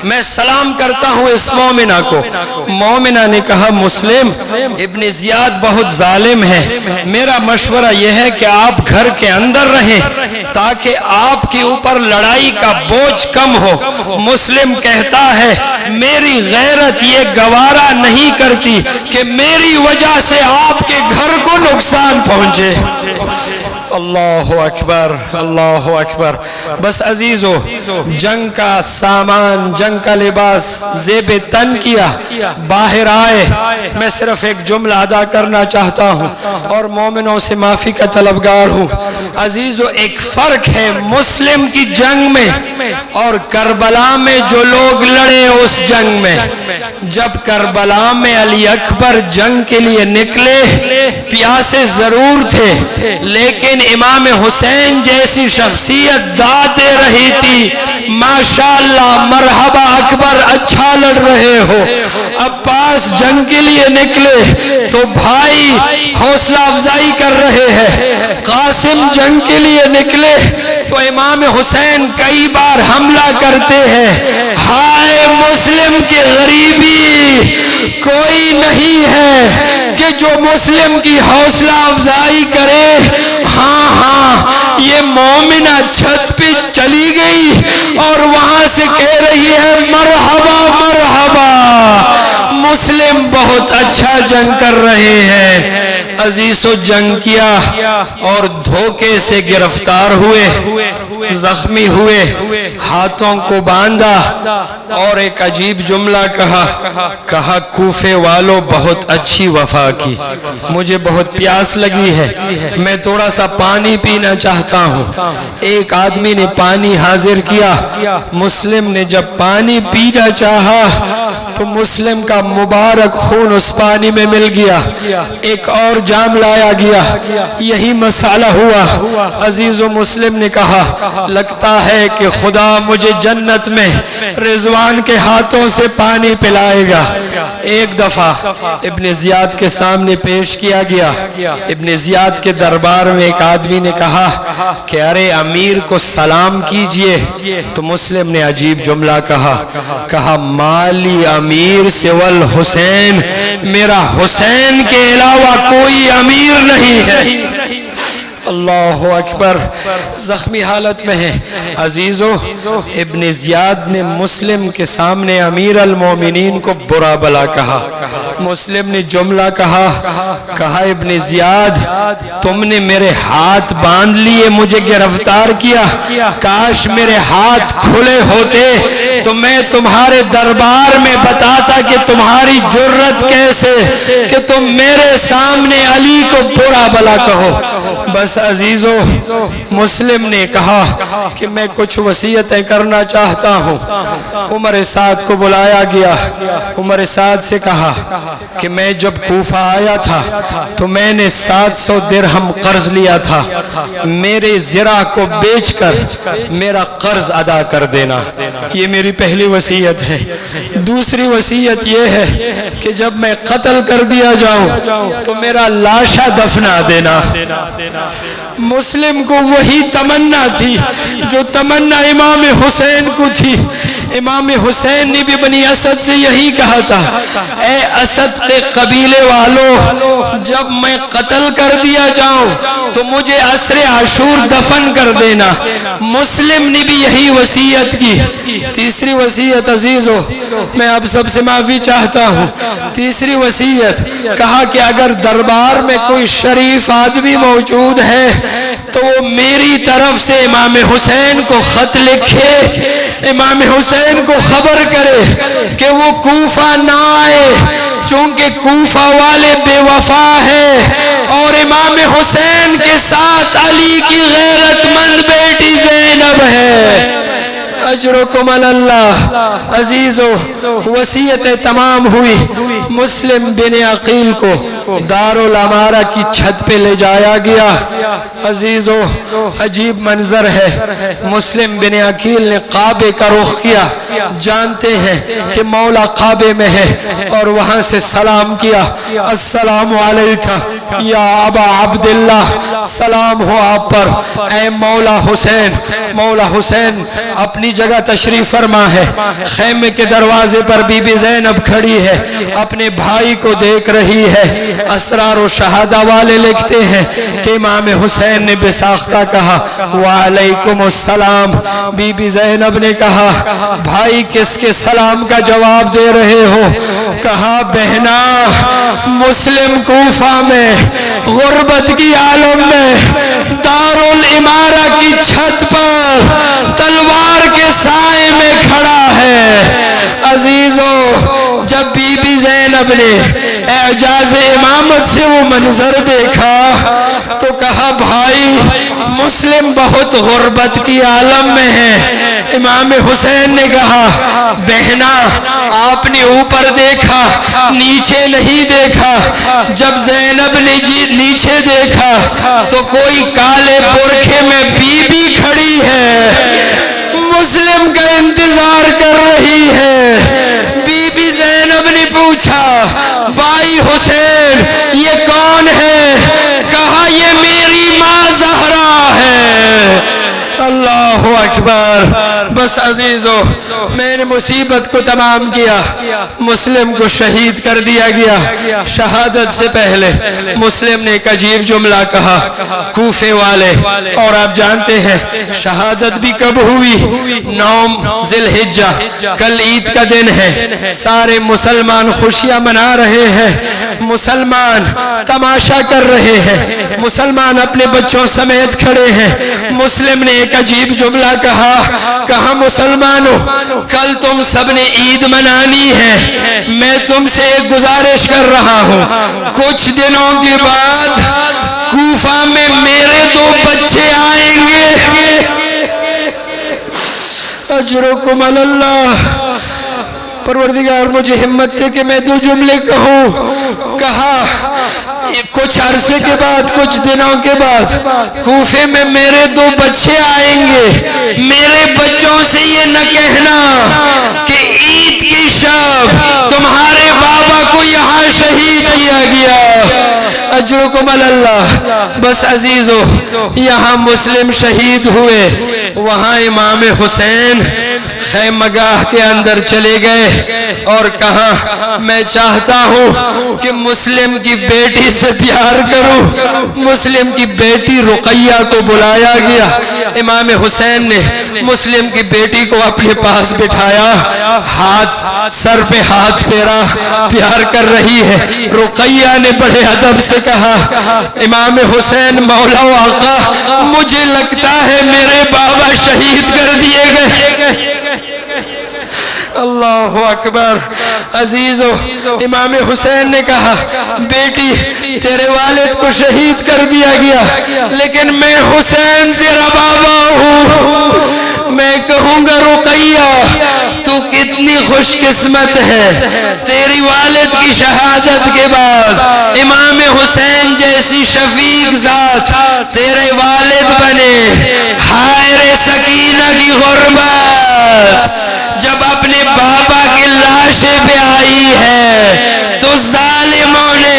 میں سلام کرتا ہوں اس مومنہ کو۔ مومنہ نے کہا مسلم ابن زیاد بہت ظالم ہے، میرا مشورہ یہ ہے کہ آپ گھر کے اندر رہیں تاکہ آپ کے اوپر لڑائی کا بوجھ کم ہو۔ مسلم کہتا ہے میری غیرت یہ گوارا نہیں کرتی کہ میری وجہ سے آپ کے گھر کو نقصان پہنچے۔ اللہ اکبر، اللہ اکبر۔ بس عزیزو، جنگ کا سامان، جنگ کا لباس زیب تن کیا، باہر آئے۔ میں صرف ایک جملہ ادا کرنا چاہتا ہوں اور مومنوں سے معافی کا طلبگار ہوں۔ عزیزو ایک فرق ہے مسلم کی جنگ میں اور کربلا میں جو لوگ لڑے اس جنگ میں۔ جب کربلا میں علی اکبر جنگ کے لیے نکلے، پیاسے ضرور تھے لیکن امام حسین جیسی شخصیت داد دے رہی تھی، ماشاءاللہ مرحبا اکبر اچھا لڑ رہے ہو۔ عباس جنگ کے لیے نکلے تو بھائی حوصلہ افزائی کر رہے ہیں، قاسم جنگ کے لیے نکلے تو امام حسین کئی بار حملہ کرتے ہیں۔ ہائے مسلم کی غریبی، کوئی نہیں ہے کہ جو مسلم کی حوصلہ افزائی کرے۔ ہاں ہاں، یہ مومنہ چھت پہ چلی گئی اور وہاں سے کہہ رہی ہے مرحبا مرحبا، مسلم بہت اچھا جنگ کر رہے ہیں۔ عزیزو جنگ کیا اور دھوکے سے گرفتار ہوئے، زخمی ہوئے، ہاتھوں کو باندھا اور ایک عجیب جملہ کہا کوفے والوں بہت اچھی وفا کی، مجھے بہت پیاس لگی ہے، میں تھوڑا سا پانی پینا چاہتا ہوں۔ ایک آدمی نے پانی حاضر کیا، مسلم نے جب پانی پینا چاہا تو مسلم کا مبارک خون اس پانی میں مل گیا۔ ایک اور جام لایا گیا، یہی مسئلہ ہوا۔ عزیز و مسلم نے کہا لگتا ہے کہ خدا مجھے جنت میں رضوان کے ہاتھوں سے پانی پلائے گا۔ ایک دفعہ ابن زیاد کے سامنے پیش کیا گیا، ابن زیاد کے دربار میں ایک آدمی نے کہا کہ ارے امیر کو سلام کیجئے، تو مسلم نے عجیب جملہ کہا مالی امیر سوال حسین، میرا حسین کے علاوہ کوئی امیر نہیں ہے۔ اللہ اکبر، زخمی حالت میں ہے۔ عزیزو ابن زیاد نے مسلم کے سامنے امیر المومنین کو برا بلا کہا۔ مسلم نے جملہ کہا ابن زیاد تم نے میرے ہاتھ باندھ لیے، مجھے گرفتار کیا، کاش میرے ہاتھ کھلے ہوتے تو میں تمہارے دربار میں بتاتا کہ تمہاری جرت کیسے کہ تم میرے سامنے علی کو برا بلا کہو۔ بس عزیزو مسلم نے کہا کہ میں کچھ وصیتیں کرنا چاہتا ہوں۔ عمر سعد کو بلایا گیا، عمر سعد سے کہا کہ میں جب کوفہ آیا تھا تو میں نے 700 درہم قرض لیا تھا، میرے زرع کو بیچ کر میرا قرض ادا کر دینا، یہ میری پہلی وصیت ہے۔ دوسری وصیت یہ ہے کہ جب میں قتل کر دیا جاؤں تو میرا لاشا دفنا دینا۔ مسلم کو وہی تمنا تھی جو تمنا امام حسین کو تھی۔ امام حسین نے بھی بنی اسد سے یہی کہا تھا، اے اسد کے قبیلے والوں، جب میں قتل کر دیا جاؤں تو مجھے عصر عاشور دفن کر دینا۔ مسلم نے بھی یہی وصیت کی۔ تیسری وصیت عزیزو، میں آپ سب سے معافی چاہتا ہوں، تیسری وصیت کہا کہ اگر دربار میں کوئی شریف آدمی موجود ہے تو وہ میری طرف سے امام حسین کو خط لکھے، امام حسین کو خبر کرے کہ وہ کوفہ نہ آئے، چونکہ کوفہ والے بے وفا ہیں اور امام حسین کے ساتھ علی کی غیرت مند بیٹی زینب ہے۔ اجرکم اللہ۔ عزیزو وصیتیں تمام ہوئی، مسلم بن عقیل کو دارالامارہ کی چھت پہ لے جایا گیا۔ عزیزو عجیب منظر ہے، مسلم بن عقیل نے کعبے کا رخ کیا، جانتے ہیں کہ مولا کعبے میں ہے، اور وہاں سے سلام کیا، السلام علیکہ یا ابا عبداللہ، سلام ہو آپ پر اے مولا حسین۔ مولا حسین اپنی جگہ تشریف فرما ہے، خیمے کے دروازے پر بی بی زینب کھڑی ہے، اپنے بھائی کو دیکھ رہی ہے۔ اسرار و شہادہ والے لکھتے ہیں کہ امام حسین نے بے ساختہ کہا وعلیکم السلام۔ بی بی زینب نے کہا بھائی کس کے سلام کا جواب دے رہے ہو؟ کہا بہنا مسلم کوفہ میں غربت کی عالم میں دارالامارہ کی چھت پر تلوار کے سائے میں کھڑا ہے۔ عزیزو جب بی بی زینب نے اعجاز امامت سے وہ منظر دیکھا تو کہا بھائی مسلم بہت غربت کی عالم میں ہے۔ امام حسین نے کہا بہنا آپ نے اوپر دیکھا نیچے نہیں دیکھا، جب زینب نے نیچے دیکھا تو کوئی کالے برقعے میں بی بی کھڑی ہے، مسلم کا انتظار کر رہی ہے۔ بی بی زینب نے پوچھا بھائی حسین یہ کون ہے؟ کہا یہ میری ماں زہرا ہے۔ اللہ اکبر۔ بس عزیزو میں نے مصیبت کو تمام کیا، مسلم کو شہید کر دیا گیا۔ شہادت سے پہلے مسلم نے ایک عجیب جملہ کہا کوفے والے، اور آپ جانتے ہیں شہادت بھی کب ہوئی؟ 9 ذی الحجہ، کل عید کا دن ہے، سارے مسلمان خوشیاں منا رہے ہیں، مسلمان تماشا کر رہے ہیں، مسلمان اپنے بچوں سمیت کھڑے ہیں۔ مسلم نے ایک عجیب جملہ کہا مسلمانوں کل تم سب نے عید منانی ہے، میں تم سے ایک گزارش کر رہا ہوں، کچھ دنوں کے بعد کوفہ میں میرے 2 بچے آئیں گے۔ اجرکم اللہ۔ پروردگار مجھے ہمت دے کہ میں 2 جملے کہوں۔ کہا کچھ عرصے کے بعد، کچھ دنوں کے بعد کوفے میں میرے 2 بچے آئیں گے، میرے بچوں سے یہ نہ کہنا کہ عید کی شب تمہارے بابا کو یہاں شہید کیا گیا۔ اجرکم اللہ۔ بس عزیزو یہاں مسلم شہید ہوئے، وہاں امام حسین خیمگاہ کے اندر چلے گئے اور کہا میں چاہتا ہوں کہ مسلم کی بیٹی سے پیار کروں۔ مسلم کی بیٹی رقیہ کو بلایا گیا، امام حسین نے مسلم کی بیٹی کو اپنے پاس بٹھایا، ہاتھ سر پہ ہاتھ پھیرا، پیار کر رہی ہے۔ رقیہ نے بڑے ادب سے کہا امام حسین مولا و آقا مجھے لگتا ہے میرے بابا شہید کر دیے گئے۔ اللہ اکبر۔ عزیزو، امام حسین نے کہا بیٹی تیرے والد کو شہید کر دیا گیا، لیکن میں حسین تیرا بابا ہوں، میں کہوں گا رقیہ تو کتنی خوش قسمت ہے، تیری والد کی شہادت کے بعد امام حسین جیسی شفیق ذات تیرے والد بنے۔ ہائے رے سکینہ کی غربت، جب اپنے بابا کی لاشیں پہ آئی ہے تو ظالموں نے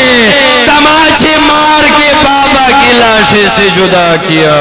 تماچے مار کے بابا کی لاشیں سے جدا کیا۔